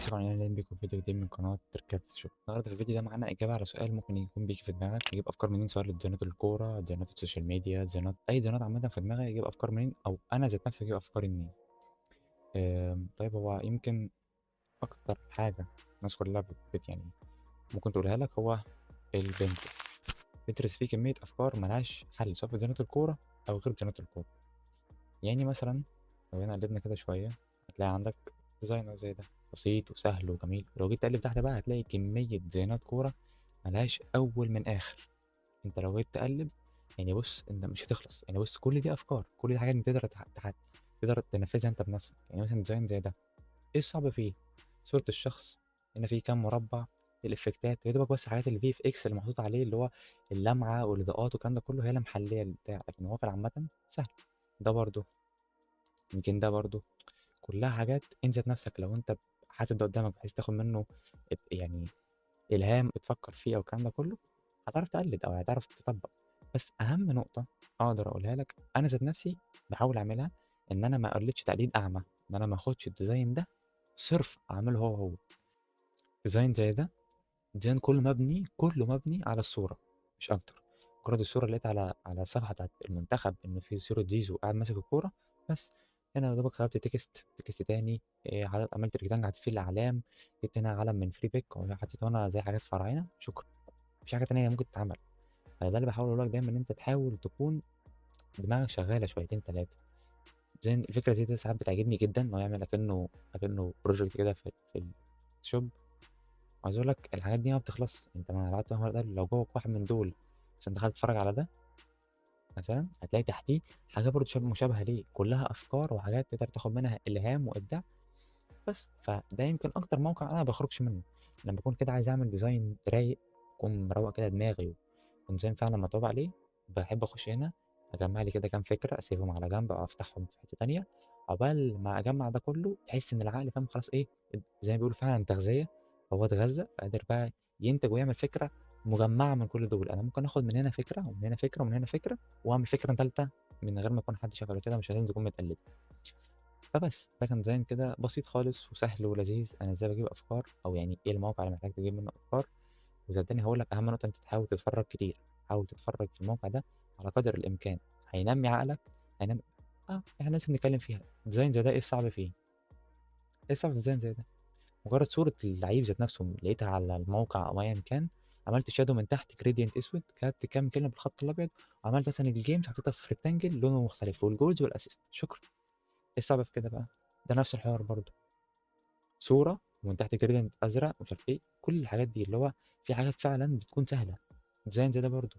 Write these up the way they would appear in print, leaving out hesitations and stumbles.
السلام عليكم، أهلا بيكم في فيديو جديد من قناة تركات في الشغل. النهارده في الفيديو ده معانا إجابة على سؤال ممكن يكون بيجي في دماغك، يجيب أفكار منين سواء لديزاينات الكورة، ديزاينات السوشيال ميديا، ديزاينات أي ديزاينات عامة في دماغي يجيب أفكار منين، أو أنا ذات نفسي أجيب أفكاري منين. طيب هو يمكن أكتر حاجة الناس كلها يعني ممكن تقولها لك هو البنترست. بنترست فيه كمية أفكار ملهاش حل سواء في ديزاينات الكورة أو غير ديزاينات الكورة. يعني مثلا لو جينا قلبنا كده شوية هتلاقي عندك ديزاينر زي ده بسيط وسهل وجميل. لو جيت تقلب تحت بقى هتلاقي كمية ديزاينات كورة ملهاش أول من آخر. أنت لو جيت تقلب يعني بص أنت مش هتخلص. يعني بص كل دي أفكار، كل دي حاجات أنت تقدر تقدر تنفذها أنت بنفسك. يعني مثلا ديزاين زي ده إيه الصعب فيه؟ صورة الشخص، هنا في كام مربع، الإفكتات يا دوبك بس الحاجات اللي في إكس اللي محطوط عليه اللي هو اللمعة والإضاءات والكلام ده كله هي اللي محلية البتاع، لكن هو في العامة سهل. ده برضه يمكن ده برضه كلها حاجات انت ذات نفسك لو انت حاطط ده قدامك بحيث تاخد منه يعني الهام بتفكر فيه او الكلام ده كله هتعرف تقلد او هتعرف تطبق. بس اهم نقطه اقدر اقولها لك انا ذات نفسي بحاول اعملها ان انا ما اقلدش تقليد اعمى، ان انا ما اخدش الديزاين ده صرف اعمله هو. ديزاين زي ده ديزاين كله مبني على الصوره مش اكتر. مجرد الصوره اللي لقيت على الصفحه بتاعت المنتخب ان في صوره زيزو قاعد ماسك الكوره بس. هنا يا دوبك كتبت تكست تاني، عملت ريكتانجل حطيت فيه الاعلام، جبت هنا علم من فري بيك وحطيت هنا زي حاجات فرعينه شكرا. مفيش حاجه تانية ممكن تتعمل. انا ده اللي بحاول اقول لك دايما ان انت تحاول تكون دماغك شغاله شويتين ثلاثه. زي الفكره زي دي ساعات بتعجبني جدا انه يعمل اكنه بروجكت كده في الشوب. عايز اقول لك الحاجات دي ما بتخلص. انت مع العاب ده لو جوك واحد من دول بس انت دخلت تتفرج على ده مثلا هتلاقي تحتيه حاجات برضه مشابهه ليه، كلها افكار وحاجات تقدر تاخد منها الهام وابداع. بس فده يمكن اكتر موقع انا بخرجش منه لما بكون كده عايز اعمل ديزاين رايق، اكون مروق كده دماغي ويكون ديزاين فعلا متعوب عليه. بحب اخش هنا اجمع لي كده كام فكره اسيبهم على جنب او افتحهم في حته تانية. عقبال ما اجمع ده كله تحس ان العقل فاهم خلاص ايه، زي ما بيقولوا فعلا تغذيه. هو اتغذى فقادر بقى ينتج ويعمل فكره مجمعه من كل دول. انا ممكن اخد من هنا فكره ومن هنا فكره ومن هنا فكره واعمل فكره ثالثه من غير ما يكون حد شاف قبل كده، مش لازم تكون متقلده. فبس ده كان ديزاين كده بسيط خالص وسهل ولذيذ انا ازاي بجيب افكار او يعني ايه الموقع اللي محتاج تجيب منه افكار. وصدقني هقول لك اهم نقطه انت تحاول تتفرج كتير، حاول تتفرج في الموقع ده على قدر الامكان هينمي عقلك. هينمي احنا لازم نتكلم فيها. ديزاين زي ده ايه الصعب فيه؟ ايه الصعب في ديزاين زي ده؟ مجرد صوره اللعيب ذات نفسه لقيتها على الموقع او ايا كان، عملت شادو من تحت جريدينت اسود كتبت كام كلمه بالخط الابيض وعملت مثلا الجيمز حطيتها في ريكتانجل لونه مختلف والجولز والاسيست شكرا. ايه الصعب في كده بقى؟ ده نفس الحوار برضه، صورة ومن تحت جريدينت أزرق ومش عارف إيه كل الحاجات دي اللي هو في حاجات فعلا بتكون سهلة. ديزاين زي ده برضه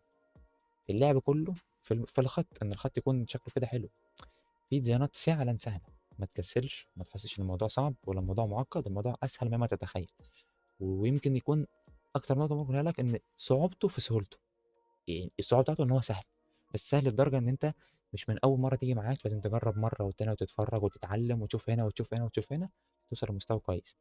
اللعب كله في الخط إن الخط يكون شكله كده حلو. في ديزاينات فعلا سهلة، ما تكسلش ما تحسش إن الموضوع صعب ولا الموضوع معقد، الموضوع أسهل مما تتخيل. ويمكن يكون أكتر نقطة ممكن أقولها لك إن صعوبته في سهولته. يعني الصعوبة بتاعته إن هو سهل، بس سهل لدرجة إن أنت مش من أول مرة تيجي معاك، لازم تجرب مرة والتانية وتتفرج وتتعلم وتشوف هنا وتشوف هنا وتشوف هنا توصل لمستوى كويس.